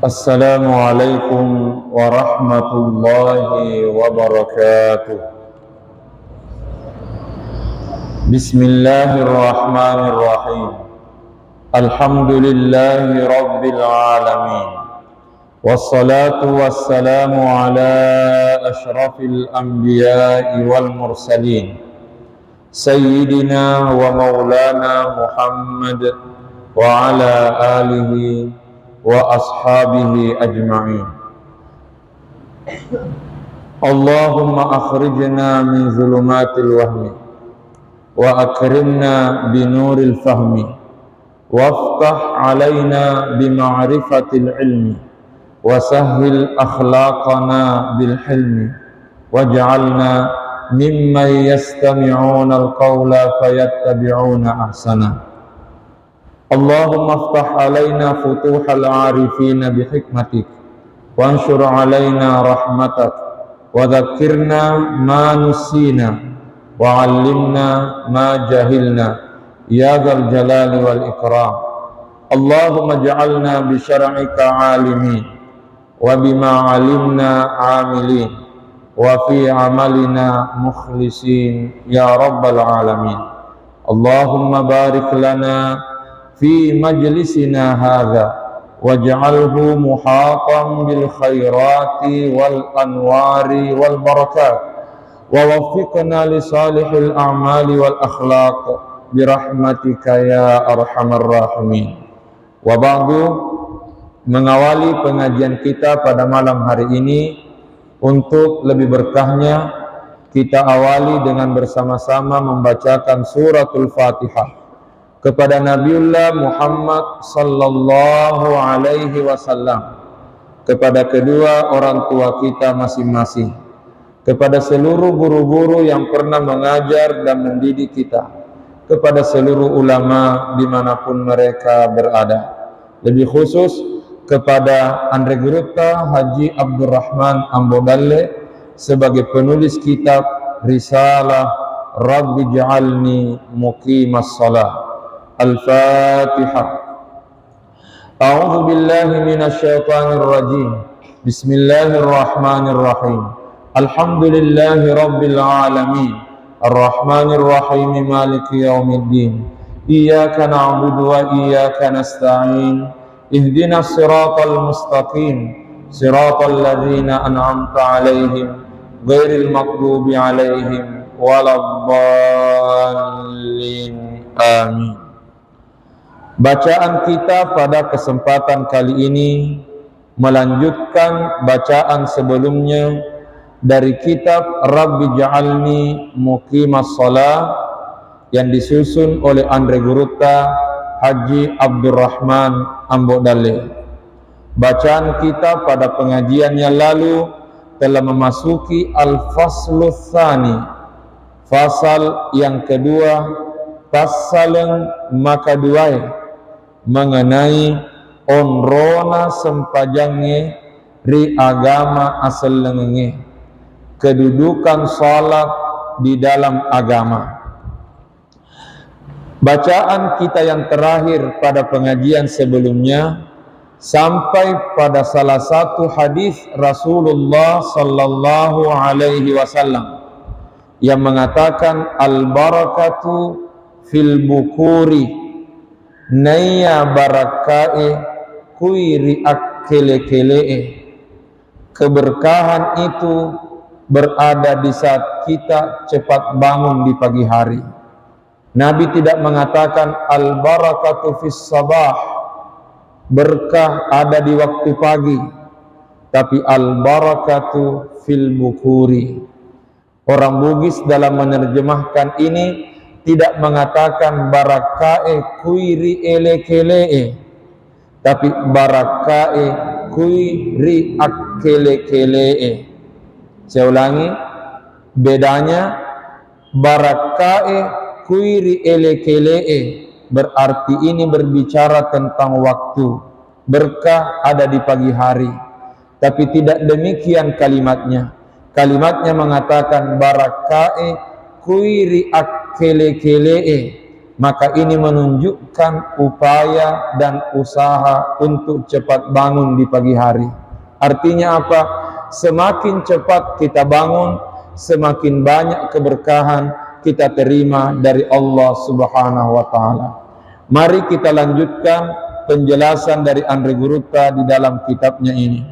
Assalamualaikum warahmatullahi wabarakatuh. Bismillahirrahmanirrahim. Alhamdulillahi rabbil alamin. Wassalatu wassalamu ala ashrafil anbiya'i wal mursalin, Sayyidina wa maulana Muhammad wa ala alihi wa ashabihi ajma'in. Allahumma akhrijna min zulumatil wahmi wa akrimna binuril fahmi waftah alaina bima'rifatil ilmi wa sahhil akhlaqana bil hilmi waj'alna mimman yastami'una al-qawla fayattabi'una ahsana. Allahumma aftah alaina futuhal arifina bihikmatik wa anshur alaina rahmatak wa dhakkirna ma nusina wa allimna ma jahilna ya dzal jalali wal ikram. Allahumma ij'alna bi syar'ika alimin wa bima alimna amilin wa fi amalina mukhlisin ya rabbal alamin. Allahumma barik lana fi majlisina hadza waj'alhu muhatan bil khairati wal anwari wal barakat wa waffiqna li salihil a'mali wal akhlaq bi rahmatika ya arhamar rahimin. Wa ba'du, mengawali pengajian kita pada malam hari ini, untuk lebih berkahnya kita awali dengan bersama-sama membacakan suratul Fatihah kepada Nabiullah Muhammad sallallahu alaihi wasallam, kepada kedua orang tua kita masing-masing, kepada seluruh guru-guru yang pernah mengajar dan mendidik kita, kepada seluruh ulama dimanapun mereka berada, lebih khusus kepada Andre Gurutta Haji Abdurrahman Ambodalle sebagai penulis kitab Risalah Rabbi Ja'alni Muqimas Shalah. Al-Fatihah. A'udzu billahi minasyaitonir rajim. Bismillahirrahmanirrahim. Alhamdulillahi rabbil alamin. Arrahmanir rahim maliki yaumiddin. Iyyaka na'budu wa iyyaka nasta'in. Ihdinas siratal mustaqim. Siratal ladzina an'amta 'alaihim ghairil maghdubi 'alaihim waladdallin. Amin. Bacaan kita pada kesempatan kali ini melanjutkan bacaan sebelumnya dari kitab Rabbi Ja'alni Muqimas Shalah yang disusun oleh Andre Gurutta Haji Abdurrahman Ambodalle. Bacaan kita pada pengajian yang lalu telah memasuki Al-Faslu Tsani, fasal yang kedua, pasaleng makaduai, mengenai onrona sempajangnya ri agama aselengenge, kedudukan salat di dalam agama. Bacaan kita yang terakhir pada pengajian sebelumnya sampai pada salah satu hadis Rasulullah sallallahu alaihi wasallam yang mengatakan al-barakatu fil bukuri naya barakae kuiri akkele-kelee. Keberkahan itu berada di saat kita cepat bangun di pagi hari. Nabi tidak mengatakan al-barakatu fis sabah, berkah ada di waktu pagi, tapi al-barakatu fil bukuri. Orang Bugis dalam menerjemahkan ini tidak mengatakan barakae kuiri ele-kelee, tapi barakae kuiri akkele-kelee. Saya ulangi, bedanya barakae kuiri ele-kelee berarti ini berbicara tentang waktu, berkah ada di pagi hari, tapi tidak demikian kalimatnya. Kalimatnya mengatakan barakae kuiri akkele-kelee, maka ini menunjukkan upaya dan usaha untuk cepat bangun di pagi hari. Artinya apa? Semakin cepat kita bangun, semakin banyak keberkahan kita terima dari Allah Subhanahu wa taala. Mari kita lanjutkan penjelasan dari Andre Gurutta di dalam kitabnya ini.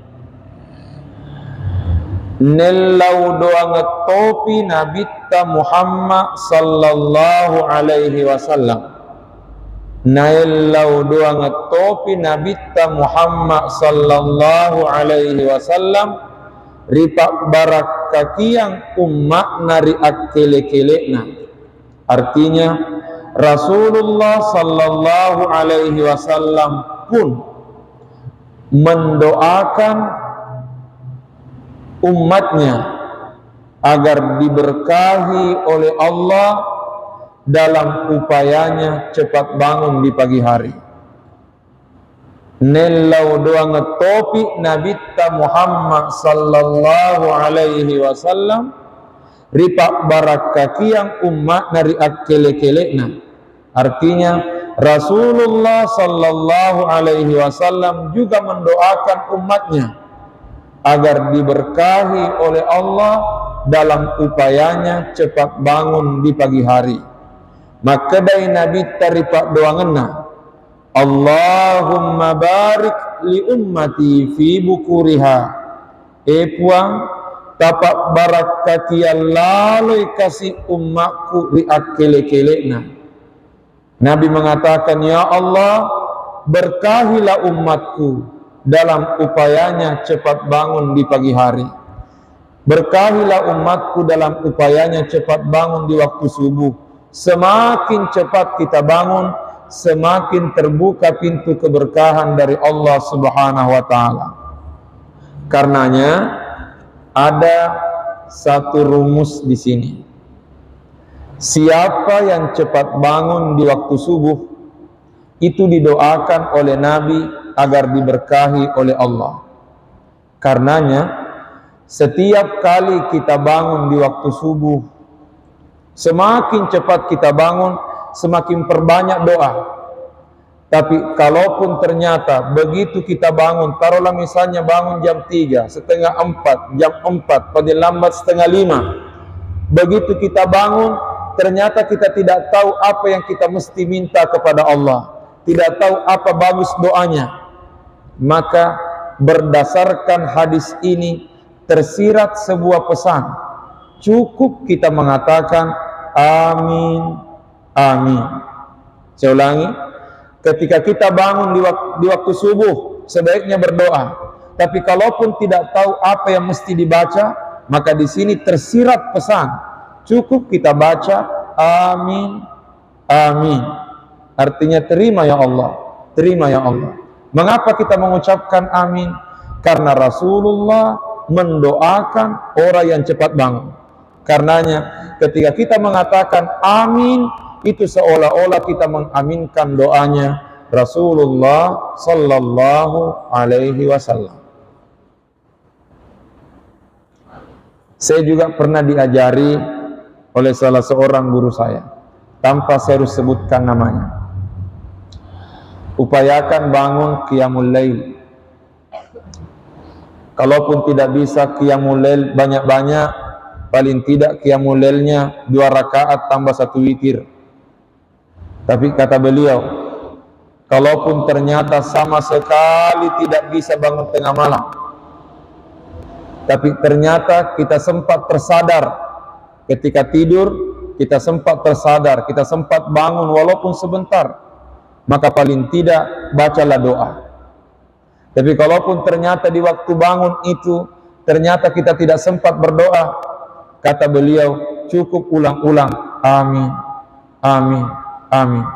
Nellau doa ngetopi Nabi Muhammad sallallahu alaihi wasallam. Nellau doa ngetopi Nabi Muhammad sallallahu alaihi wasallam ripak barak kakiang ummak nari akkele-kelekna. Artinya Rasulullah sallallahu alaihi wasallam pun mendoakan umatnya agar diberkahi oleh Allah dalam upayanya cepat bangun di pagi hari. Nellau doa ngetopi Nabi Muhammad sallallahu alaihi wasallam ripak barak kakiang umat nari akkele-kelekna. Artinya Rasulullah sallallahu alaihi wasallam juga mendoakan umatnya agar diberkahi oleh Allah dalam upayanya cepat bangun di pagi hari. Maka dari Nabi taripak doa ngena, Allahumma barik li ummati fi bukuriha. Puang tapak barak kaki lalui kasih umatku ri akkele-kelekna. Nabi mengatakan, ya Allah, berkahilah umatku dalam upayanya cepat bangun di pagi hari. Berkahilah umatku dalam upayanya cepat bangun di waktu subuh. Semakin cepat kita bangun, semakin terbuka pintu keberkahan dari Allah Subhanahu wa taala. Karenanya ada satu rumus di sini. Siapa yang cepat bangun di waktu subuh, itu didoakan oleh Nabi agar diberkahi oleh Allah. Karenanya setiap kali kita bangun di waktu subuh, semakin cepat kita bangun, semakin perbanyak doa. Tapi kalaupun ternyata begitu kita bangun, taruhlah misalnya bangun jam 3, setengah 4, jam 4, paling lambat setengah 5. Begitu kita bangun, ternyata kita tidak tahu apa yang kita mesti minta kepada Allah, tidak tahu apa bagus doanya. Maka berdasarkan hadis ini tersirat sebuah pesan. Cukup kita mengatakan amin, amin. Saya ulangi, ketika kita bangun di waktu subuh, sebaiknya berdoa. Tapi kalaupun tidak tahu apa yang mesti dibaca, maka di sini tersirat pesan. Cukup kita baca amin, amin. Artinya terima ya Allah, terima ya Allah. Mengapa kita mengucapkan amin? Karena Rasulullah mendoakan orang yang cepat bangun. Karenanya ketika kita mengatakan amin, itu seolah-olah kita mengaminkan doanya Rasulullah sallallahu alaihi wasallam. Saya juga pernah diajari oleh salah seorang guru saya, tanpa saya harus sebutkan namanya. Upayakan bangun qiyamul lail. Kalaupun tidak bisa qiyamul lail banyak-banyak, paling tidak qiyamul lailnya 2 rakaat tambah 1 witir. Tapi kata beliau, kalaupun ternyata sama sekali tidak bisa bangun tengah malam, tapi ternyata kita sempat tersadar ketika tidur, kita sempat tersadar, kita sempat bangun walaupun sebentar, maka paling tidak bacalah doa. Tapi kalaupun ternyata di waktu bangun itu ternyata kita tidak sempat berdoa, kata beliau, cukup ulang-ulang amin, amin, amin.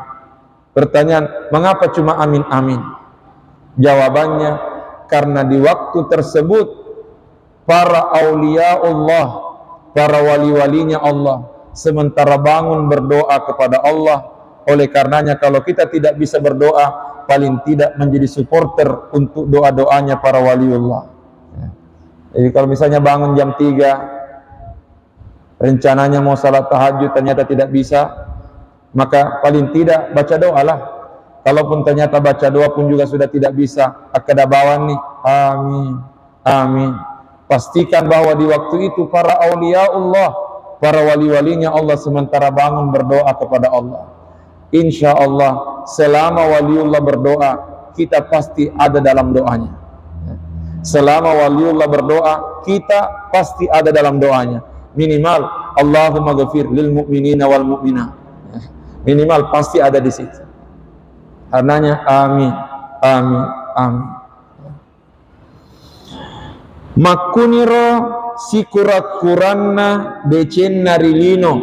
Pertanyaan, mengapa cuma amin, amin? Jawabannya, karena di waktu tersebut para aulia Allah, para wali-walinya Allah sementara bangun berdoa kepada Allah. Oleh karenanya kalau kita tidak bisa berdoa, paling tidak menjadi supporter untuk doa-doanya para waliullah. Jadi kalau misalnya bangun jam 3, rencananya mau salat tahajud ternyata tidak bisa, maka paling tidak baca doa lah. Kalaupun ternyata baca doa pun juga sudah tidak bisa, akadabawan nih, amin, amin. Pastikan bahwa di waktu itu para aulia Allah, para wali-walinya Allah sementara bangun berdoa kepada Allah. Insya Allah selama waliullah berdoa, kita pasti ada dalam doanya. Selama waliullah berdoa, kita pasti ada dalam doanya. Minimal Allahumma ghafir lil mu'minina wal mu'minat. Minimal pasti ada di situ. Karenanya amin, amin, amin. Makuniro sikura-kuranna decen narilino.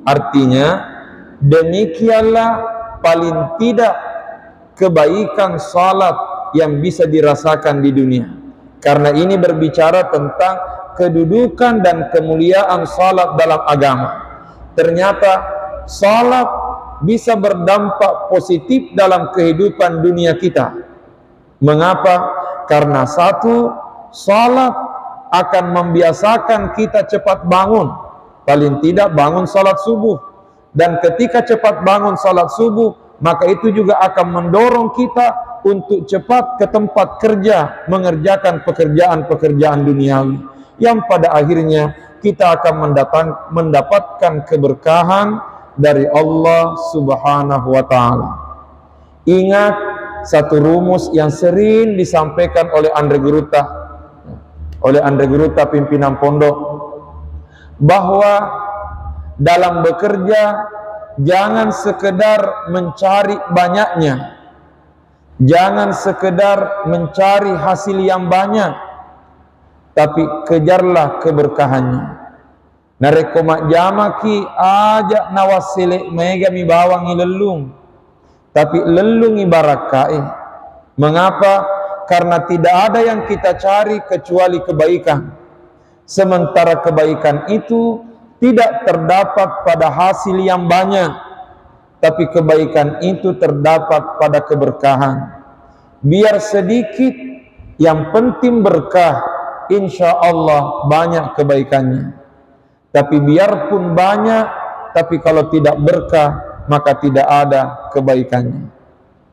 Artinya demikianlah paling tidak kebaikan salat yang bisa dirasakan di dunia. Karena ini berbicara tentang kedudukan dan kemuliaan salat dalam agama. Ternyata salat bisa berdampak positif dalam kehidupan dunia kita. Mengapa? Karena satu, salat akan membiasakan kita cepat bangun, paling tidak bangun salat subuh. Dan ketika cepat bangun salat subuh, maka itu juga akan mendorong kita untuk cepat ke tempat kerja, mengerjakan pekerjaan-pekerjaan duniawi, yang pada akhirnya kita akan mendapatkan keberkahan dari Allah Subhanahu wa ta'ala. Ingat satu rumus yang sering disampaikan oleh Andre Guruta pimpinan pondok, bahwa dalam bekerja jangan sekedar mencari banyaknya, jangan sekedar mencari hasil yang banyak, tapi kejarlah keberkahannya. Nareko mak jamaki ajak nawasile mega mi bawangi lelung, tapi lelungi barakai. Mengapa? Karena tidak ada yang kita cari kecuali kebaikan. Sementara kebaikan itu tidak terdapat pada hasil yang banyak, tapi kebaikan itu terdapat pada keberkahan. Biar sedikit, yang penting berkah, insya Allah banyak kebaikannya. Tapi biarpun banyak, tapi kalau tidak berkah, maka tidak ada kebaikannya.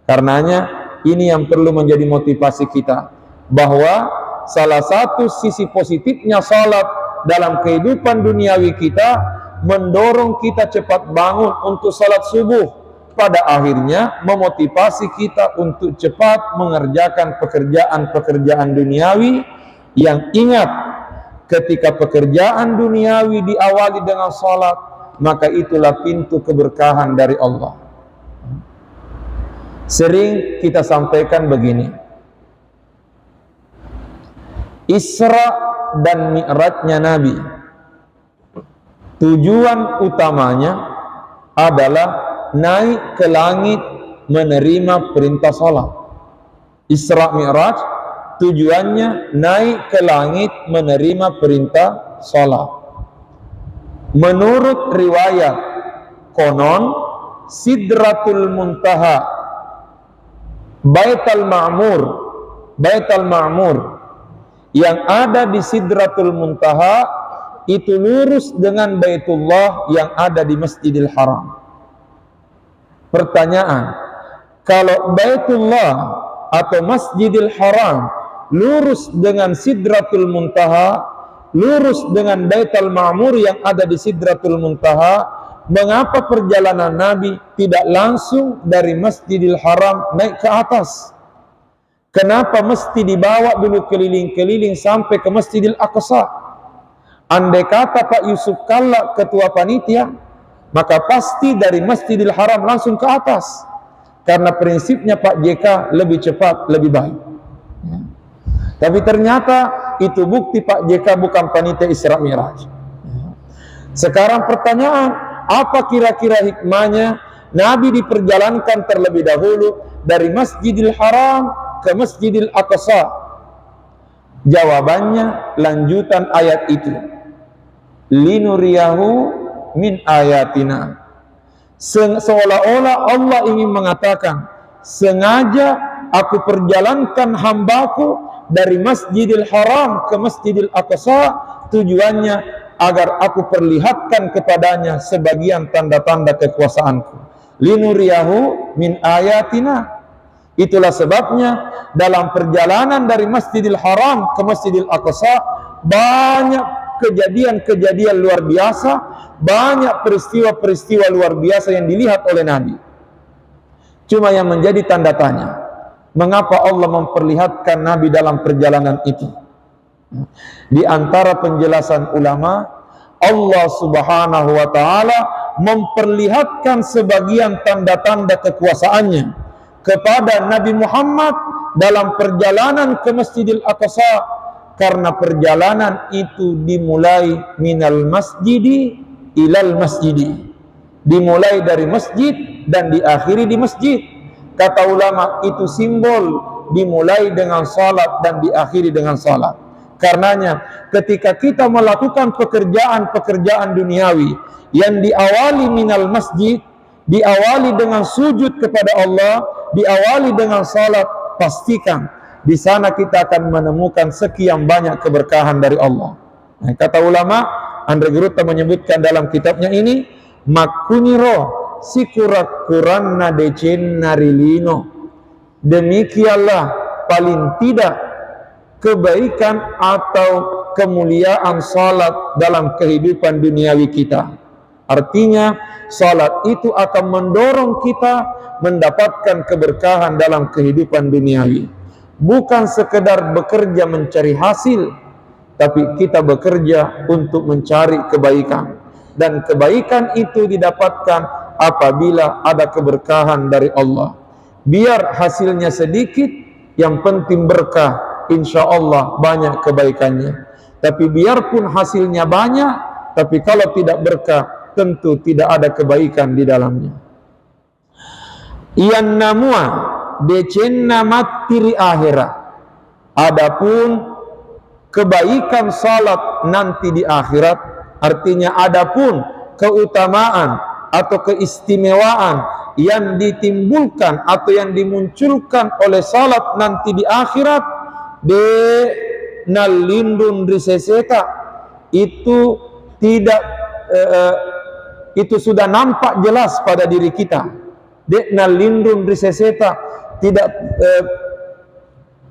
Karenanya ini yang perlu menjadi motivasi kita, bahwa salah satu sisi positifnya salat dalam kehidupan duniawi kita, mendorong kita cepat bangun untuk salat subuh, pada akhirnya memotivasi kita untuk cepat mengerjakan pekerjaan-pekerjaan duniawi. Yang ingat, ketika pekerjaan duniawi diawali dengan salat, maka itulah pintu keberkahan dari Allah. Sering kita sampaikan begini, Isra dan Mi'rajnya Nabi, tujuan utamanya adalah naik ke langit menerima perintah salat. Isra Mi'raj tujuannya naik ke langit menerima perintah salat. Menurut riwayat, konon Sidratul Muntaha, Baitul Ma'mur yang ada di Sidratul Muntaha itu lurus dengan Baitullah yang ada di Masjidil Haram. Pertanyaan, kalau Baitullah atau Masjidil Haram lurus dengan Sidratul Muntaha, lurus dengan Baitul Ma'mur yang ada di Sidratul Muntaha, mengapa perjalanan Nabi tidak langsung dari Masjidil Haram naik ke atas? Kenapa mesti dibawa dulu keliling-keliling sampai ke Masjidil Aqsa? Andai kata Pak Yusuf Kalla ketua panitia, maka pasti dari Masjidil Haram langsung ke atas. Karena prinsipnya Pak JK lebih cepat, lebih baik. Tapi ternyata itu bukti Pak JK bukan panitia Isra Mi'raj. Sekarang pertanyaan, apa kira-kira hikmahnya Nabi diperjalankan terlebih dahulu dari Masjidil Haram ke Masjidil Aqsa? Jawabannya lanjutan ayat itu, linuriyahu min ayatina. Seolah-olah Allah ingin mengatakan, sengaja aku perjalankan hambaku dari Masjidil Haram ke Masjidil Aqsa, tujuannya agar aku perlihatkan kepadanya sebagian tanda-tanda kekuasaanku. Linuriyahu min ayatina. Itulah sebabnya dalam perjalanan dari Masjidil Haram ke Masjidil Aqsa banyak kejadian-kejadian luar biasa, banyak peristiwa-peristiwa luar biasa yang dilihat oleh Nabi. Cuma yang menjadi tanda tanya, mengapa Allah memperlihatkan Nabi dalam perjalanan itu? Di antara penjelasan ulama, Allah Subhanahu wa taala memperlihatkan sebagian tanda-tanda kekuasaannya kepada Nabi Muhammad dalam perjalanan ke Masjidil Aqsa, karena perjalanan itu dimulai minal masjidi ilal masjidi, dimulai dari masjid dan diakhiri di masjid. Kata ulama, itu simbol dimulai dengan salat dan diakhiri dengan salat. Karenanya ketika kita melakukan pekerjaan-pekerjaan duniawi yang diawali minal masjid, diawali dengan sujud kepada Allah, diawali dengan salat, pastikan di sana kita akan menemukan sekian banyak keberkahan dari Allah. Nah, kata ulama, Andre Guruta menyebutkan dalam kitabnya ini, makuniro sikurak-kuranna decen narilino. Demikianlah paling tidak kebaikan atau kemuliaan salat dalam kehidupan duniawi kita. Artinya salat itu akan mendorong kita mendapatkan keberkahan dalam kehidupan duniawi. Bukan sekedar bekerja mencari hasil, tapi kita bekerja untuk mencari kebaikan. Dan kebaikan itu didapatkan apabila ada keberkahan dari Allah. Biar hasilnya sedikit, yang penting berkah, insya Allah banyak kebaikannya. Tapi biarpun hasilnya banyak, tapi kalau tidak berkah, tentu tidak ada kebaikan di dalamnya. Iyan namua decenna matiri akhirat. Adapun kebaikan salat nanti di akhirat, artinya adapun keutamaan atau keistimewaan yang ditimbulkan atau yang dimunculkan oleh salat nanti di akhirat, de nalindun riseseta, itu tidak itu sudah nampak jelas pada diri kita. De nalindun riseseta,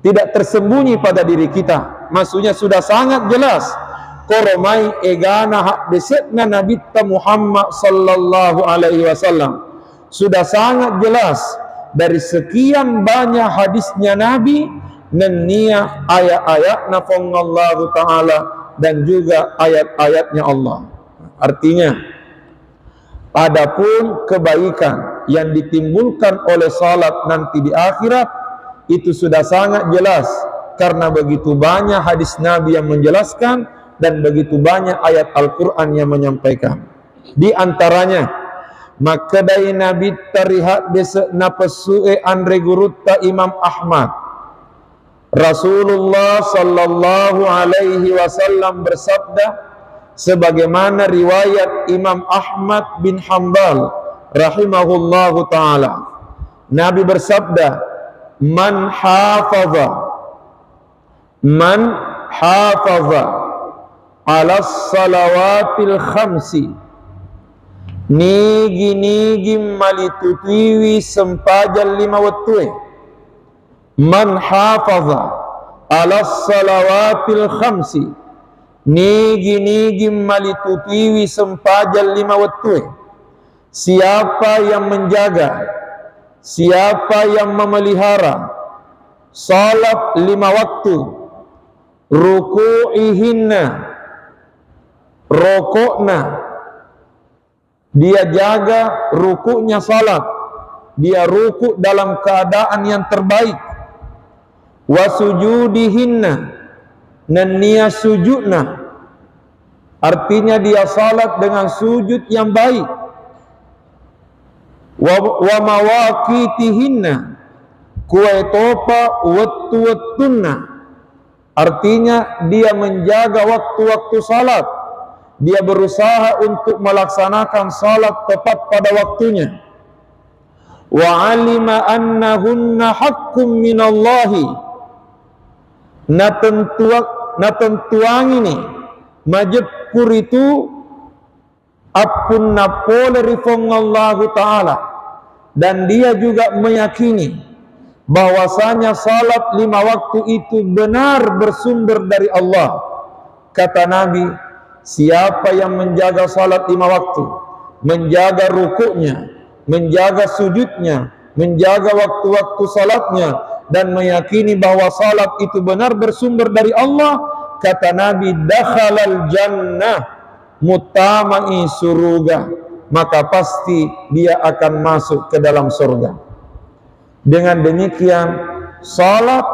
tidak tersembunyi pada diri kita. Maksudnya sudah sangat jelas. Koromai egana hak desetna Nabi Muhammad sallallahu alaihi wasallam. Sudah sangat jelas dari sekian banyak hadisnya Nabi, nenia ayat-ayat nafongallahu ta'ala, dan juga ayat-ayatnya Allah. Artinya, adapun kebaikan yang ditimbulkan oleh salat nanti di akhirat, itu sudah sangat jelas, karena begitu banyak hadis Nabi yang menjelaskan, dan begitu banyak ayat Al-Quran yang menyampaikan. Di antaranya, makadai Nabi tarihat desa napasue Andre Gurutta Imam Ahmad. Rasulullah sallallahu alaihi wasallam bersabda, sebagaimana riwayat Imam Ahmad bin Hanbal rahimahullahu ta'ala. Nabi bersabda, man hafaza ala salawatil khamsi, nigi malitutiwi sempajal 5 waktu. Man hafaza ala salawatil khamsi, nigi malitutiwi sempajal 5 waktu. Siapa yang menjaga, siapa yang memelihara salat 5 waktu, ruku'ihinna, rokokna, dia jaga rukuknya salat, dia rukuk dalam keadaan yang terbaik. Wasujudihinna, dan dia sujudna, artinya dia salat dengan sujud yang baik. Wa mawaqitihinna, kuwaitopa wattu-wattunna, artinya dia menjaga waktu-waktu salat, dia berusaha untuk melaksanakan salat tepat pada waktunya. Wa alima annahunna haqqum minallahi, na tentuang ini majepur itu apun napole rifongallahu ta'ala, dan dia juga meyakini bahwasanya salat 5 waktu itu benar bersumber dari Allah. Kata Nabi, siapa yang menjaga salat 5 waktu, menjaga rukuknya, menjaga sujudnya, menjaga waktu-waktu salatnya, dan meyakini bahwa salat itu benar bersumber dari Allah, kata Nabi, dakhalal jannah, mutamai surga, maka pasti dia akan masuk ke dalam surga. Dengan demikian, salat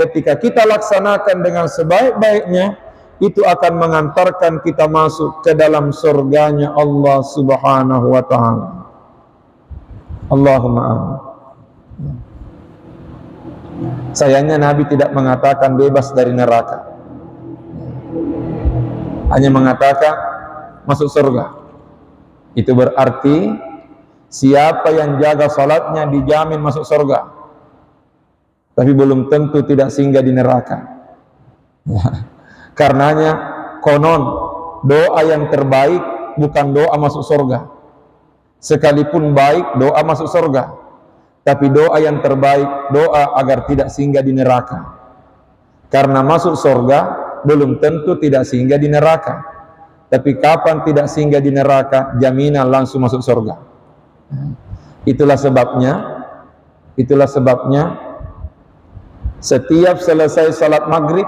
ketika kita laksanakan dengan sebaik-baiknya, itu akan mengantarkan kita masuk ke dalam surganya Allah Subhanahu wa ta'ala. Allahumma amin. Sayangnya Nabi tidak mengatakan bebas dari neraka, hanya mengatakan masuk surga. Itu berarti siapa yang jaga salatnya dijamin masuk surga, tapi belum tentu tidak singgah di neraka. Karenanya konon doa yang terbaik bukan doa masuk surga. Sekalipun baik doa masuk surga, tapi doa yang terbaik doa agar tidak singgah di neraka. Karena masuk surga belum tentu tidak singgah di neraka, tapi kapan tidak singgah di neraka, jaminan langsung masuk surga. Itulah sebabnya setiap selesai salat maghrib,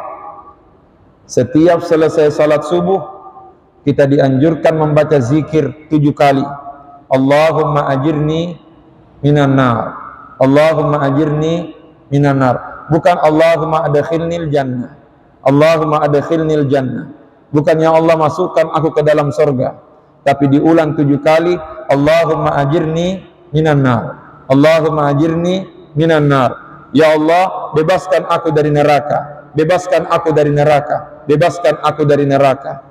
setiap selesai salat subuh, kita dianjurkan membaca zikir 7 kali. Allahumma ajirni minan nar, Allahumma ajirni minan nar. Bukan Allahumma adkhilnil jannah, Allahumma adkhilnil jannah. Bukan ya Allah masukkan aku ke dalam surga, tapi diulang 7 kali. Allahumma ajirni minan nar, Allahumma ajirni minan nar. Ya Allah, bebaskan aku dari neraka, bebaskan aku dari neraka, bebaskan aku dari neraka.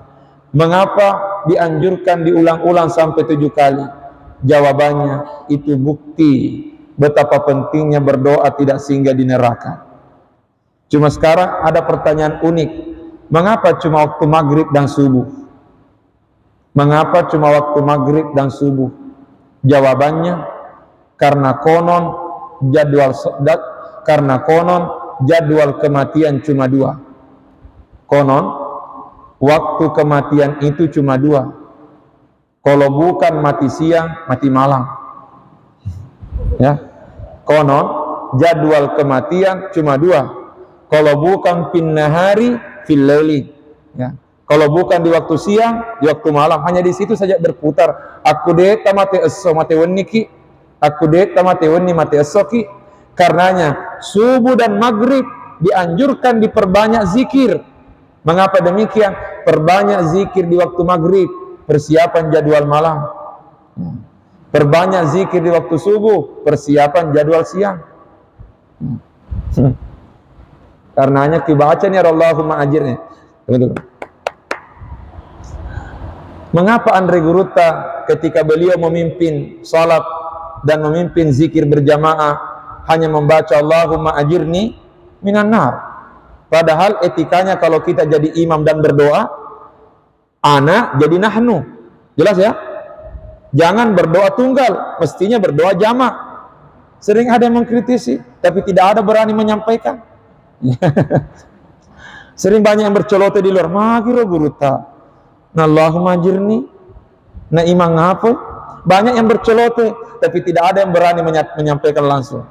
Mengapa dianjurkan diulang-ulang sampai 7 kali? Jawabannya, itu bukti betapa pentingnya berdoa tidak singgah di neraka. Cuma sekarang ada pertanyaan unik, mengapa cuma waktu maghrib dan subuh? Mengapa cuma waktu maghrib dan subuh? Jawabannya, karena konon jadwal kematian cuma 2. Konon waktu kematian itu cuma 2. Kalau bukan mati siang, mati malam. Ya, konon jadwal kematian cuma 2. Kalau bukan fin nahari fil laili. Ya, kalau bukan di waktu siang, di waktu malam. Hanya di situ saja berputar. Aku deta mate eso mate weniki, aku deta mate weni mate esoki. Karenanya subuh dan maghrib dianjurkan diperbanyak zikir. Mengapa demikian? Perbanyak zikir di waktu maghrib, persiapan jadwal malam. Perbanyak zikir di waktu subuh, persiapan jadwal siang. Karenanya kibacanya Allahumma ajirni. Mengapa Andre Guruta ketika beliau memimpin salat dan memimpin zikir berjamaah hanya membaca Allahumma ajirni minan nar? Padahal etikanya kalau kita jadi imam dan berdoa, ana jadi nahnu. Jelas ya? Jangan berdoa tunggal, mestinya berdoa jamak. Sering ada yang mengkritisi, tapi tidak ada berani menyampaikan. Sering banyak yang bercelote di luar, magiro guruta, nah Allahumma ajirni, nah imam ngapa? Banyak yang bercelote, tapi tidak ada yang berani menyampaikan langsung.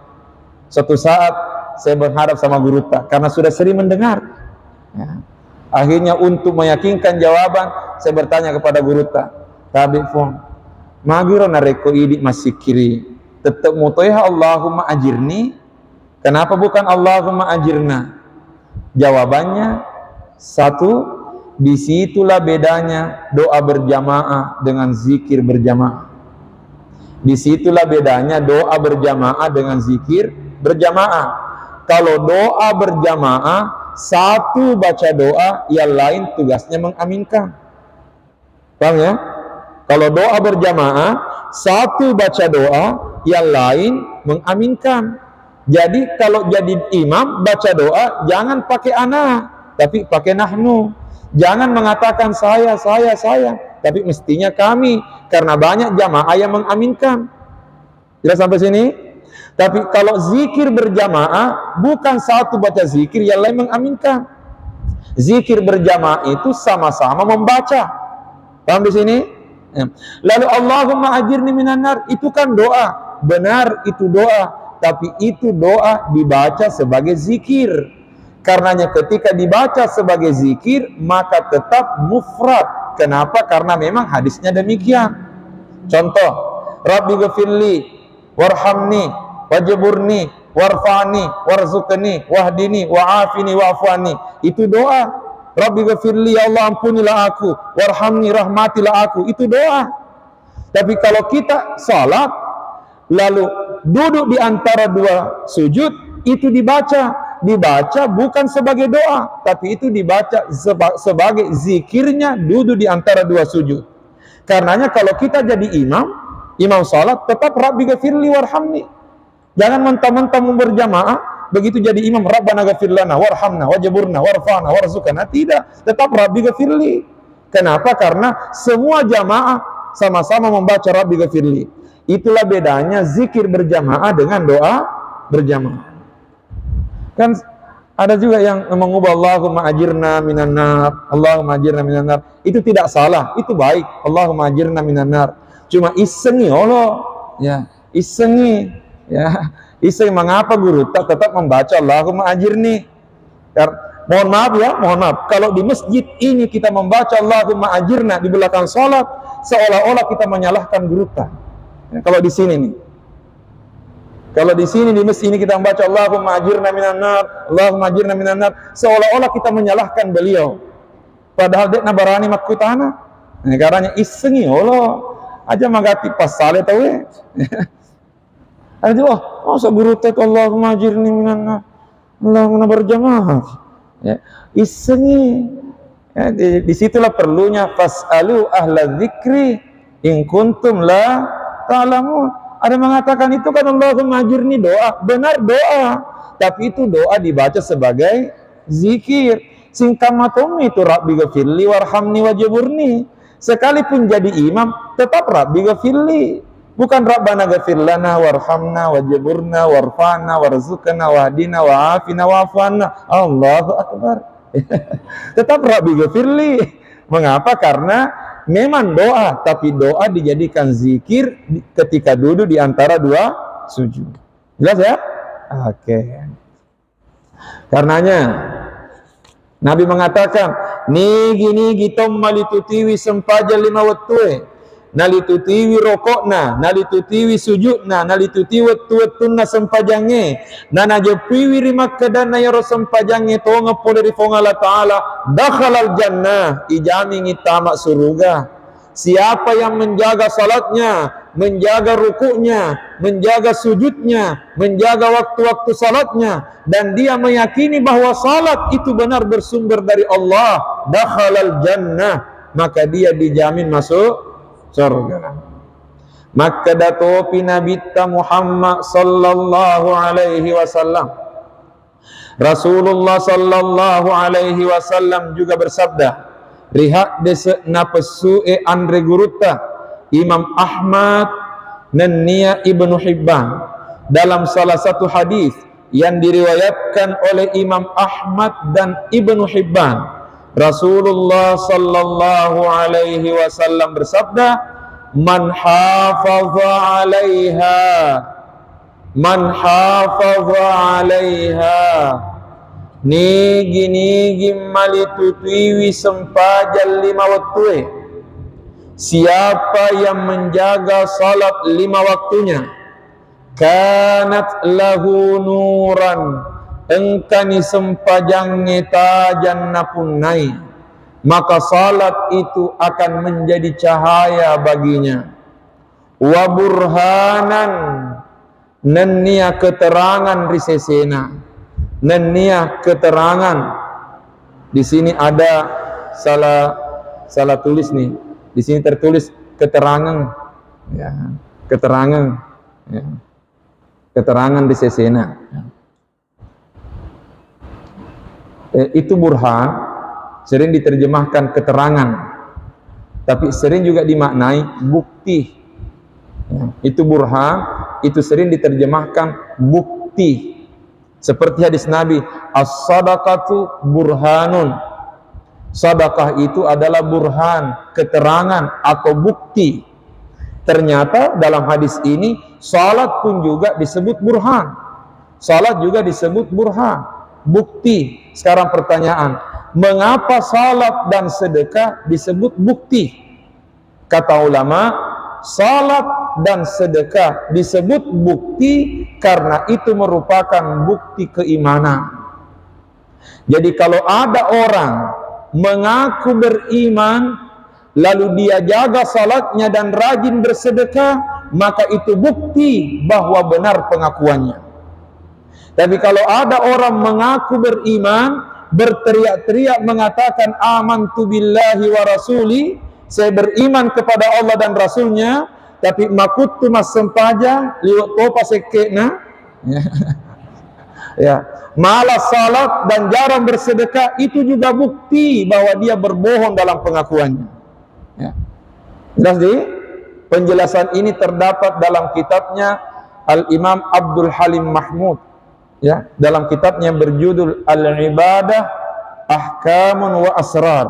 Suatu saat saya berharap sama guruta, karena sudah sering mendengar. Ya. Akhirnya untuk meyakinkan jawaban, saya bertanya kepada guruta, tabi fong, magiro nareko idi masih kiri, tetap mutoyah Allahumma ajirni, kenapa bukan Allahumma ajirna? Jawabannya, 1, disitulah bedanya doa berjamaah dengan zikir berjamaah. Disitulah bedanya doa berjamaah dengan zikir berjamaah. Kalau doa berjamaah, 1 baca doa, yang lain tugasnya mengaminkan. Paham ya? Kalau doa berjamaah, 1 baca doa, yang lain mengaminkan. Jadi kalau jadi imam baca doa, jangan pakai ana, tapi pakai nahnu. Jangan mengatakan saya, tapi mestinya kami, karena banyak jamaah yang mengaminkan. Jelas sampai sini? Tapi kalau zikir berjamaah, bukan satu baca zikir, yang lain mengaminkan. Zikir berjamaah itu sama-sama membaca. Paham di sini? Lalu Allahumma ajirni minan nar, itu kan doa. Benar, itu doa. Tapi itu doa dibaca sebagai zikir. Karenanya ketika dibaca sebagai zikir, maka tetap mufrad. Kenapa? Karena memang hadisnya demikian. Contoh, Rabbi ghafirli warhamni wajburni warfa'ni warzuqni wahdini wa'afini wa'afwani. Itu doa. Rabbi ghafirli, ya Allah ampunilah aku, warhamni rahmatilah aku. Itu doa. Tapi kalau kita salat lalu duduk di antara dua sujud, itu dibaca bukan sebagai doa, tapi itu dibaca sebagai zikirnya duduk di antara dua sujud. Karenanya kalau kita jadi imam salat, tetap Rabbi ghafirli warhamni. Jangan mentah-mentah berjamaah, begitu jadi imam Rabbana ghafir lana warhamna wajburna warfa'na warzuqna. Tidak, tetap Rabbi ghafirli. Kenapa? Karena semua jamaah sama-sama membaca Rabbi ghafirli. Itulah bedanya zikir berjamaah dengan doa berjamaah. Kan ada juga yang mengubah Allahumma ajirna minan nar, Allahumma ajirna minan nar. Itu tidak salah, itu baik. Allahumma ajirna minan nar. Cuma isengi Allah, ya, isengi, ya. Iseng mengapa guru tetap membaca Allahumma ajirni? Mohon maaf, kalau di masjid ini kita membaca Allahumma ajirna di belakang salat, seolah-olah kita menyalahkan guru. Ya, kalau di sini nih. Kalau di sini di masjid ini kita membaca Allahumma ajirna minan nar, Allahumma ajirna minan nar, seolah-olah kita menyalahkan beliau. Padahal dia nabarani makutana. Nah, karena isengi Allah aja magati pas sale tahu ya. Ada juga, guru tet Allahumma ajirni minan nar, Allahumma berjamaah. Ya, isengi. Ya, disitulah perlunya fasalu ahla dzikri in kuntum la ta'lamun. Ada mengatakan itu kan Allahumma ajirni doa, benar doa, tapi itu doa dibaca sebagai zikir. Singkamatum itu Rabbi ghafirli warhamni wajburni. Sekalipun jadi imam, tetap Rabbi ghafirli, bukan Rabbana ghafir lana warhamna wajburna warfa'na warzuqna wahdina wa'afina wa'afwana. Allahu akbar. Tetap Rabbi ghafirli. Mengapa? Karena memang doa, tapi doa dijadikan zikir ketika duduk di antara dua sujud. Jelas ya? Oke. Karenanya Nabi mengatakan, nigi tom malitutiwi sempaja lima watue, nalitutiwi rokokna, nalitutiwi sujudna, nalitutiwi watuna sempajange, nanajepiwi rimak kedana yaro sempajange tonga pole rifonga Allah Ta'ala, dakhalal jannah, ijami ngitama suruga. Siapa yang menjaga salatnya, menjaga rukuknya, menjaga sujudnya, menjaga waktu-waktu salatnya, dan dia meyakini bahwa salat itu benar bersumber dari Allah, dakhalal jannah, maka dia dijamin masuk surga. Maka datopi Nabi Muhammad sallallahu alaihi wasallam, Rasulullah sallallahu alaihi wasallam juga bersabda, rihat desa napesue andre guruta Imam Ahmad dan Ibnu Hibban dalam salah satu hadis yang diriwayatkan oleh Imam Ahmad dan Ibnu Hibban. Rasulullah sallallahu alaihi wasallam bersabda, man hafaza 'alaiha nigi malitutiwi sempajal lima waktu. Siapa yang menjaga salat lima waktunya, kanat lahu nuran, engkani sempajang ngetajan napunai, maka salat itu akan menjadi cahaya baginya. Wa burhanan, nenia keterangan risesena. Nenia keterangan. Di sini ada salah tulis nih. Di sini tertulis keterangan, ya, keterangan, ya, keterangan di sesena. Itu burhan. sering diterjemahkan keterangan, tapi sering juga dimaknai bukti. Ya, itu burhan, itu sering diterjemahkan bukti. Seperti hadis Nabi, as-sadaqatu burhanun. Sedekah itu adalah burhan, keterangan atau bukti. Ternyata dalam hadis ini salat pun juga disebut burhan. Salat juga disebut burhan, bukti. Sekarang pertanyaan, mengapa salat dan sedekah disebut bukti? Kata ulama, salat dan sedekah disebut bukti karena itu merupakan bukti keimanan. Jadi kalau ada orang mengaku beriman, lalu dia jaga salatnya dan rajin bersedekah, maka itu bukti bahwa benar pengakuannya. Tapi kalau ada orang mengaku beriman, berteriak-teriak mengatakan amantu billahi wa rasuli, saya beriman kepada Allah dan Rasulnya, tapi makutu mas sempaja liwat topa sekena, ya, malah salat dan jarang bersedekah, itu juga bukti bahwa dia berbohong dalam pengakuannya. Ya. Jelas di penjelasan ini terdapat dalam kitabnya Al-Imam Abdul Halim Mahmud, ya, dalam kitabnya berjudul Al-Ibadah Ahkamun wa Asrar.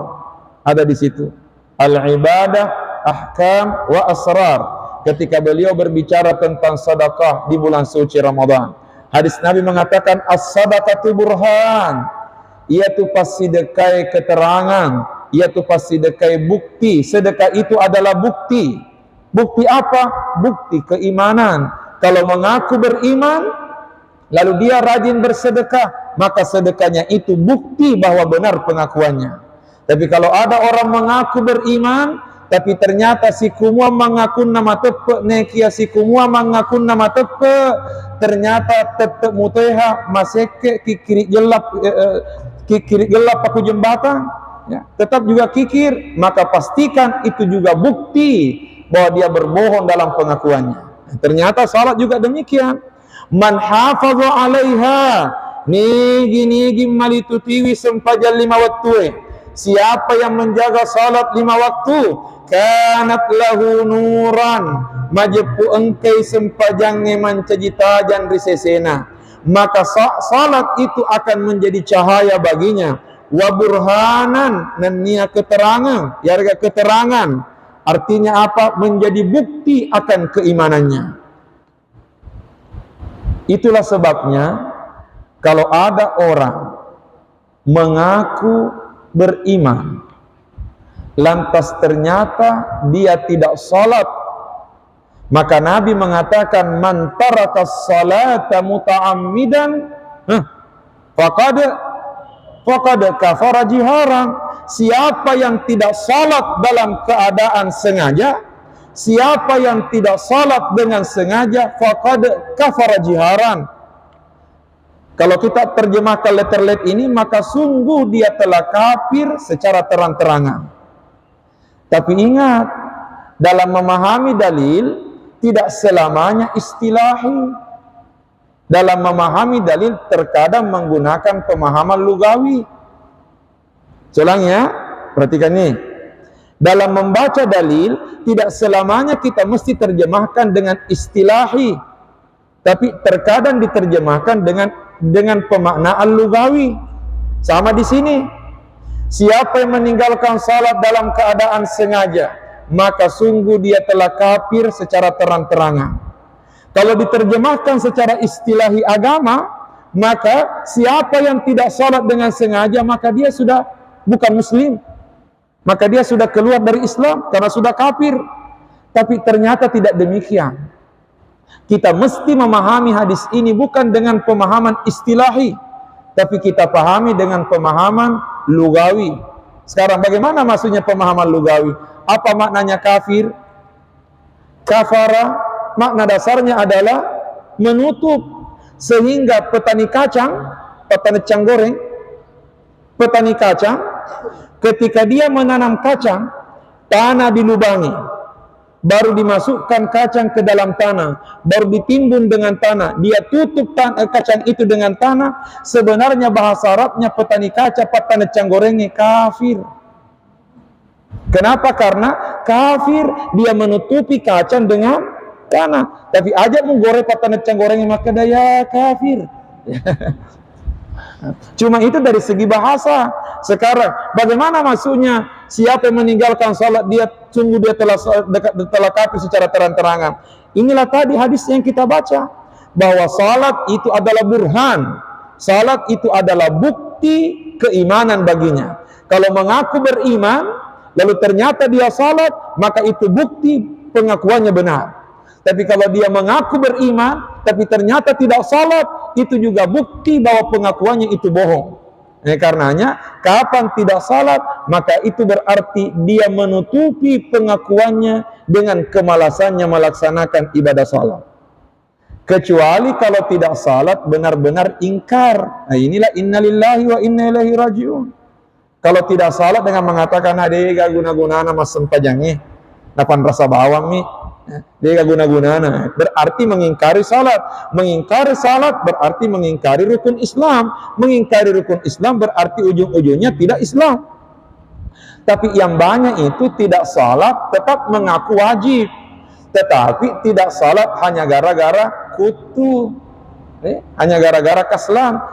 Ada di situ Al-Ibadah Ahkam wa Asrar, ketika beliau berbicara tentang sedekah di bulan suci Ramadan. Hadis Nabi mengatakan as-sadaqatu burhan, yaitu pasti dekai keterangan, yaitu pasti dekai bukti. Sedekah itu adalah bukti. Bukti apa? Bukti keimanan. Kalau mengaku beriman, lalu dia rajin bersedekah, maka sedekahnya itu bukti bahwa benar pengakuannya. Tapi kalau ada orang mengaku beriman, tapi ternyata si kumua mengaku nama tepe, nekia si kumua mengaku nama tepe, ternyata tetep muteha maseke kikiri gelap aku jembatan, ya, tetap juga kikir, maka pastikan itu juga bukti bahwa dia berbohong dalam pengakuannya. Ternyata salat juga demikian. Man hafadha 'alaiha nigi malitutiwi sempajal 5 waktu. Siapa yang menjaga salat 5 waktu, kanat lahu nuran, majepu engkai sempajangnya mancajitajan risesena, maka salat itu akan menjadi cahaya baginya. Wa burhanan, dan nia keterangan, yarga keterangan, artinya apa? Menjadi bukti akan keimanannya. Itulah sebabnya kalau ada orang mengaku beriman, lantas ternyata dia tidak salat, maka Nabi mengatakan man taraka salata muta'ammidan faqad kafara jiharan. Siapa yang tidak salat dalam keadaan sengaja, siapa yang tidak salat dengan sengaja, faqad kafara jiharan. Kalau kita terjemahkan letter-let ini, maka sungguh dia telah kafir secara terang-terangan. Tapi ingat, dalam memahami dalil tidak selamanya istilahi. Dalam memahami dalil terkadang menggunakan pemahaman lugawi. Selangnya, perhatikan nih. Dalam membaca dalil tidak selamanya kita mesti terjemahkan dengan istilahi, tapi terkadang diterjemahkan dengan pemaknaan lugawi. Sama di sini. Siapa yang meninggalkan salat dalam keadaan sengaja, maka sungguh dia telah kafir secara terang-terangan. Kalau diterjemahkan secara istilahi agama, maka siapa yang tidak salat dengan sengaja, maka dia sudah bukan muslim. Maka dia sudah keluar dari Islam karena sudah kafir. Tapi ternyata tidak demikian. Kita mesti memahami hadis ini bukan dengan pemahaman istilahi, tapi kita pahami dengan pemahaman lugawi. Sekarang bagaimana maksudnya pemahaman lugawi? Apa maknanya kafir? Kafara, makna dasarnya adalah menutup. Sehingga petani kacang, petani kacang goreng, petani kacang, ketika dia menanam kacang, tanah dilubangi. baru dimasukkan kacang ke dalam tanah, baru ditimbun dengan tanah, dia tutup kacang itu dengan tanah, sebenarnya bahasa Arabnya petani kaca, petani canggorengi kafir. Kenapa? Karena kafir dia menutupi kacang dengan tanah. Tapi aja menggoreng petani canggorengi maka dia kafir. Cuma itu dari segi bahasa. Sekarang bagaimana maksudnya siapa yang meninggalkan salat dia sungguh dia telah kafir secara terang-terangan. Inilah tadi hadis yang kita baca bahwa salat itu adalah burhan. Salat itu adalah bukti keimanan baginya. Kalau mengaku beriman lalu ternyata dia salat, maka itu bukti pengakuannya benar. Tapi kalau dia mengaku beriman, tapi ternyata tidak salat, itu juga bukti bahwa pengakuannya itu bohong. Karenanya, kapan tidak salat, maka itu berarti dia menutupi pengakuannya dengan kemalasannya melaksanakan ibadah salat. Kecuali kalau tidak salat, benar-benar ingkar. Nah inilah innalillahi wa inna ilaihi rajiun. Kalau tidak salat dengan mengatakan, adega guna-gunana mas sempajangi, napan rasa bawang nih, dia guna-gunana, berarti mengingkari salat. Mengingkari salat berarti mengingkari rukun Islam. Mengingkari rukun Islam berarti ujung-ujungnya tidak Islam. Tapi yang banyak itu tidak salat, tetap mengaku wajib, tetapi tidak salat hanya gara-gara kutu, hanya gara-gara kaslan.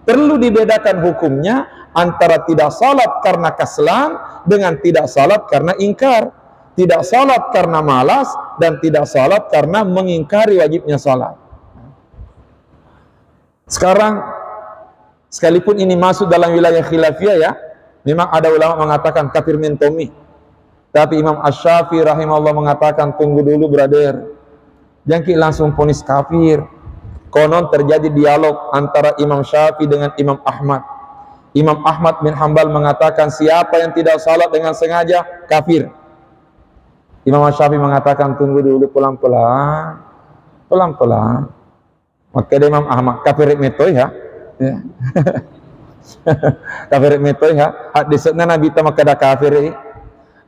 Perlu dibedakan hukumnya antara tidak salat karena kaslan dengan tidak salat karena ingkar. Tidak salat karena malas dan tidak salat karena mengingkari wajibnya salat. Sekarang sekalipun ini masuk dalam wilayah khilafiyah ya, memang ada ulama mengatakan kafir mintomi. Tapi Imam Asy-Syafi'i rahimahullah mengatakan tunggu dulu brother. Jangan langsung vonis kafir. Konon terjadi dialog antara Imam Syafi'i dengan Imam Ahmad. Imam Ahmad bin Hanbal mengatakan siapa yang tidak salat dengan sengaja kafir. Imam Syafi'i mengatakan tunggu dulu pelan-pelan, pelan-pelan. Maka Imam Ahmad kafir metoi ya, kafir metoi ya. Hadisnya Nabi ta maka dah kafir.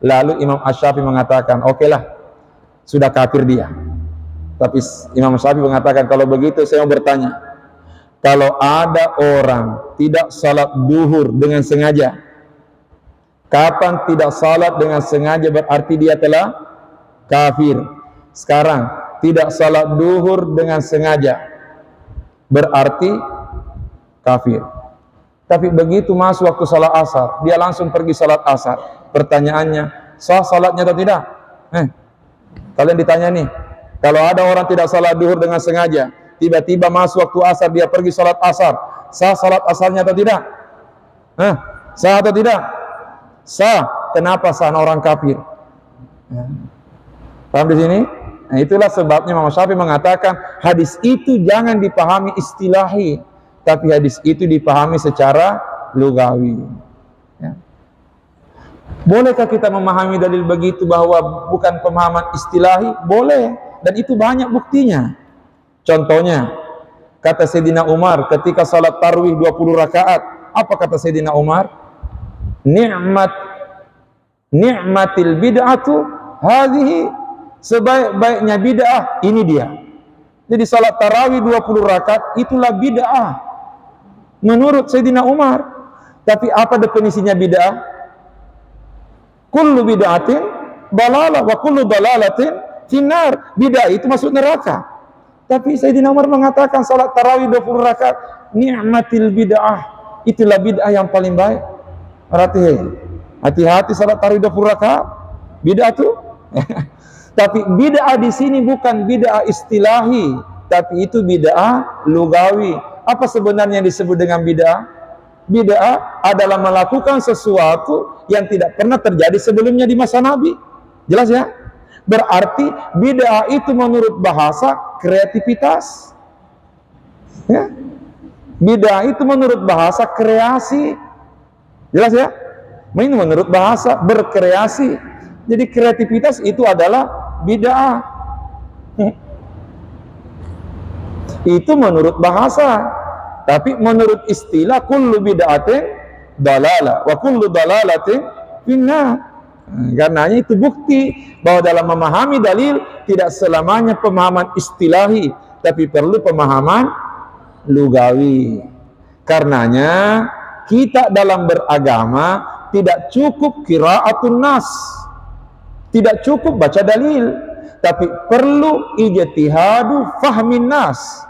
Lalu Imam Syafi'i mengatakan, oke lah, sudah kafir dia. Tapi Imam Syafi'i mengatakan kalau begitu saya mau bertanya, kalau ada orang tidak salat duhur dengan sengaja, kapan tidak salat dengan sengaja berarti dia telah kafir. Sekarang tidak salat duhur dengan sengaja berarti kafir. Tapi begitu masuk waktu salat asar, dia langsung pergi salat asar. Pertanyaannya, sah salatnya atau tidak? Kalian ditanya nih, kalau ada orang tidak salat duhur dengan sengaja, tiba-tiba masuk waktu asar dia pergi salat asar, sah salat asarnya atau tidak? Sah atau tidak? Sah. Kenapa sah orang kafir? Paham di sini? Nah, itulah sebabnya Imam Syafi'i mengatakan hadis itu jangan dipahami istilahi, tapi hadis itu dipahami secara lugawi. Ya. Bolehkah kita memahami dalil begitu bahwa bukan pemahaman istilahi? Boleh, dan itu banyak buktinya. Contohnya, kata Sayyidina Umar ketika salat tarawih 20 rakaat, apa kata Sayyidina Umar? Ni'matil bid'atu hadhihi, sebaik-baiknya bid'ah ini dia. Jadi salat tarawih 20 rakaat itulah bid'ah menurut Sayyidina Umar. Tapi apa definisinya bid'ah? Kullu bid'atin dalalah wa kullu dalalatin finnar. Bid'ah itu masuk neraka. Tapi Sayyidina Umar mengatakan salat tarawih 20 rakaat ni'matil bid'ah, itulah bid'ah yang paling baik. Berarti hati-hati salat tarawih 20 rakaat bid'ah tuh. Tapi bid'ah di sini bukan bid'ah istilahi, tapi itu bid'ah lugawi. Apa sebenarnya disebut dengan bid'ah? Bid'ah adalah melakukan sesuatu yang tidak pernah terjadi sebelumnya di masa Nabi. Jelas ya? Berarti bid'ah itu menurut bahasa kreativitas. Ya? Bid'ah itu menurut bahasa kreasi. Jelas ya? Ini menurut bahasa berkreasi. Jadi kreativitas itu adalah bid'ah. Itu menurut bahasa. Tapi menurut istilah kullu bid'atin dalalah wa kullu dalalatin finnar. Karenanya itu bukti bahwa dalam memahami dalil tidak selamanya pemahaman istilahi, tapi perlu pemahaman lugawi. Karenanya kita dalam beragama tidak cukup qiraatun nas, tidak cukup baca dalil, tapi perlu ijtihadu fahmin nas,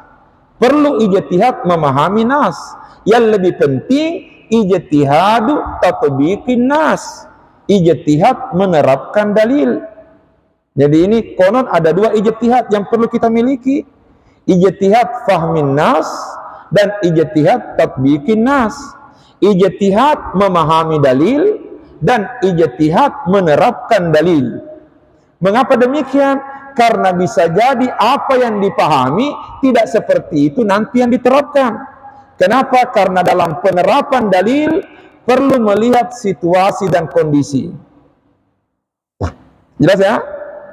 perlu ijtihad memahami nas. Yang lebih penting ijtihadu tatbiqin nas, ijtihad menerapkan dalil. Jadi ini konon ada dua ijtihad yang perlu kita miliki, ijtihad fahmin nas dan ijtihad tatbiqin nas. Ijtihad memahami dalil dan ijtihad menerapkan dalil. Mengapa demikian? Karena bisa jadi apa yang dipahami tidak seperti itu nanti yang diterapkan. Kenapa? Karena dalam penerapan dalil perlu melihat situasi dan kondisi. Jelas ya?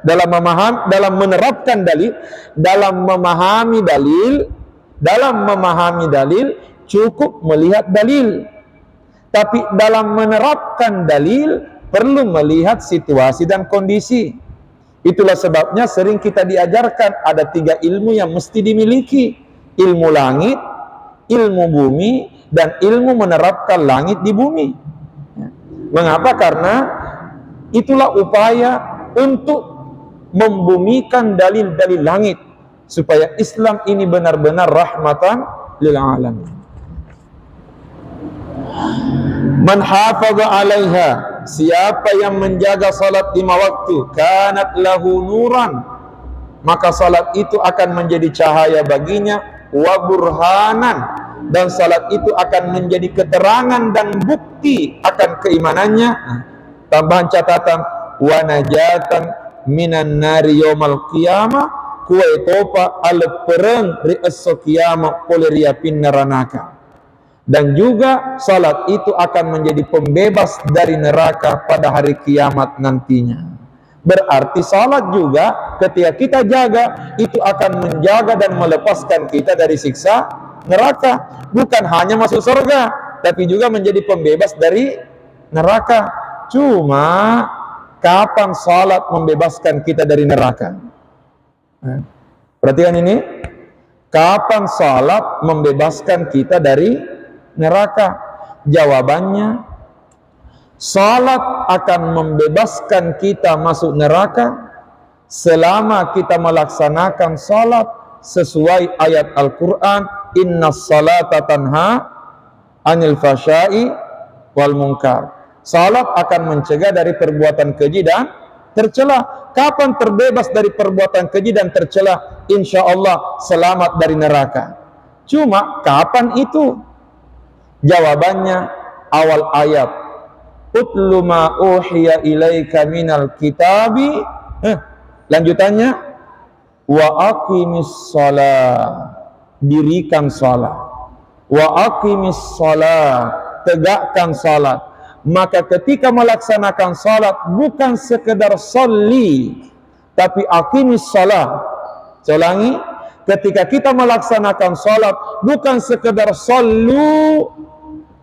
Dalam menerapkan dalil, dalam memahami dalil cukup melihat dalil. Tapi dalam menerapkan dalil perlu melihat situasi dan kondisi. Itulah sebabnya sering kita diajarkan ada 3 ilmu yang mesti dimiliki: ilmu langit, ilmu bumi, dan ilmu menerapkan langit di bumi. Mengapa? Karena itulah upaya untuk membumikan dalil-dalil langit supaya Islam ini benar-benar rahmatan lil alamin. Man hafaza 'alaiha, siapa yang menjaga salat 5 waktu, kanat lahu nuran, maka salat itu akan menjadi cahaya baginya, wa burhanan, dan salat itu akan menjadi keterangan dan bukti akan keimanannya. Tambahan catatan, wa najatan minan nari yaumal qiyamah, kuai topa al perang ri as-qiyamah poleria pinnaranaka. Dan juga salat itu akan menjadi pembebas dari neraka pada hari kiamat nantinya. Berarti salat juga ketika kita jaga itu akan menjaga dan melepaskan kita dari siksa neraka. Bukan hanya masuk surga, tapi juga menjadi pembebas dari neraka. Cuma kapan salat membebaskan kita dari neraka? Perhatikan ini. Kapan salat membebaskan kita dari neraka? Jawabannya, salat akan membebaskan kita masuk neraka selama kita melaksanakan salat sesuai ayat Al-Quran, innas salata tanha anil fahsya'i wal munkar. Salat akan mencegah dari perbuatan keji dan tercela. Kapan terbebas dari perbuatan keji dan tercela? Insya Allah selamat dari neraka. Cuma kapan itu? Jawabannya awal ayat, utlu ma uhiya ilaika minal kitabi. Lanjutannya, wa aqimis shalah, dirikan salat. Wa aqimis shalah, tegakkan salat. Maka ketika melaksanakan salat bukan sekedar sholli, tapi aqimis shalah. Ulangi, ketika kita melaksanakan salat bukan sekedar shollu,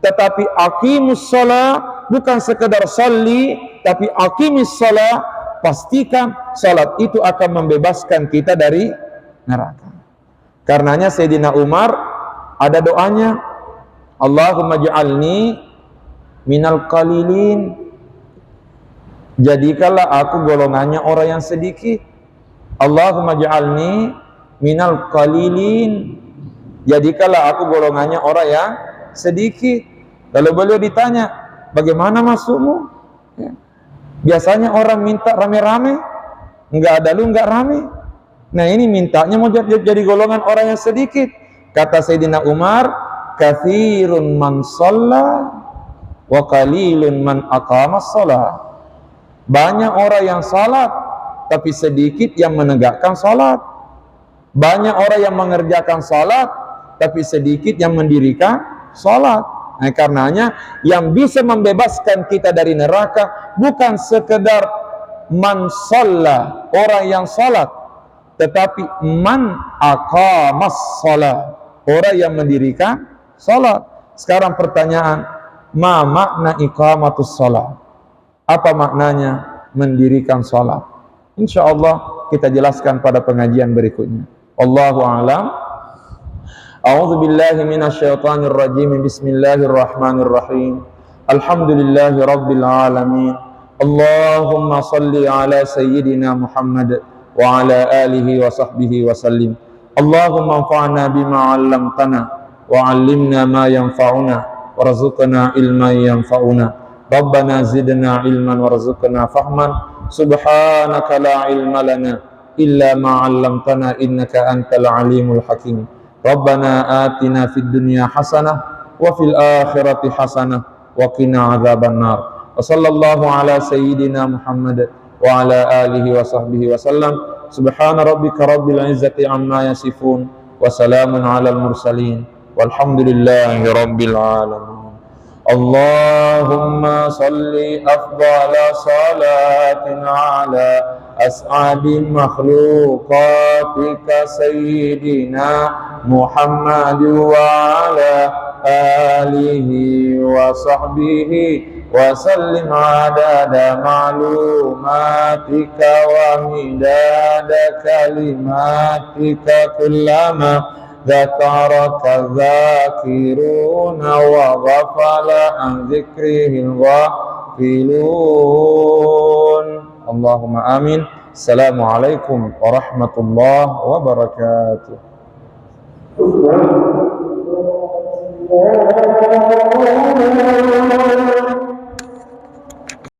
tetapi aqimus shalah, bukan sekedar sholli, tapi aqimis shalah. Pastikan salat itu akan membebaskan kita dari neraka. Karenanya Sayyidina Umar ada doanya, Allahumma ja'alni minal qalilin, jadikanlah aku golongannya orang yang sedikit. Allahumma ja'alni minal qalilin, jadikanlah aku golongannya orang yang sedikit. Lalu beliau ditanya, bagaimana masukmu? Biasanya orang minta rame-rame, enggak ada lu enggak rame. Nah ini mintanya mau jadi golongan orang yang sedikit. Kata Sayyidina Umar, katsirun man shalla wa qalilun man aqama shalah. Banyak orang yang salat, tapi sedikit yang menegakkan salat. Banyak orang yang mengerjakan salat, tapi sedikit yang mendirikan salat. Nah, karenanya yang bisa membebaskan kita dari neraka bukan sekedar man shalla, orang yang salat, tetapi man aqamas shalah, orang yang mendirikan salat. Sekarang pertanyaan, ma makna iqamatus shalah? Apa maknanya mendirikan sholat? Insya Allah kita jelaskan pada pengajian berikutnya. Allahu a'lam. A'udzu billahi minasyaitonir rajim. Bismillahirrahmanirrahim. Alhamdulillahi rabbil alamin. Allahumma salli ala sayyidina Muhammad wa ala alihi wa sahbihi wa sallim. Allahumma anfa'na bima 'allamtana wa 'allimna ma yanfa'una warzuqna ilman yanfa'una. Rabbana zidna ilman warzuqna fahman. Subhanaka la ilma lana illa ma 'allamtana innaka antal alimul hakim. Rabbana atina fid dunya hasanah wa fil akhirati hasanah wa qina adzaban nar. Wa sallallahu ala sayyidina Muhammad wa ala alihi wa sahbihi wa sallam. Subhana rabbika rabbil izzati amma yasifun wa salamun alal mursalin walhamdulillahi rabbil alamin. Allahumma salli afdala salatin ala as'adi makhluqatika sayyidina Muhammad wa ala alihi wa sahbihi wa sallim adada ma'lumatika wa midada kalimatika kullama dzakaraka dzakiruna wa ghafala an dzikrihil ghafilun. Allahumma amin. Assalamualaikum warahmatullahi wabarakatuh.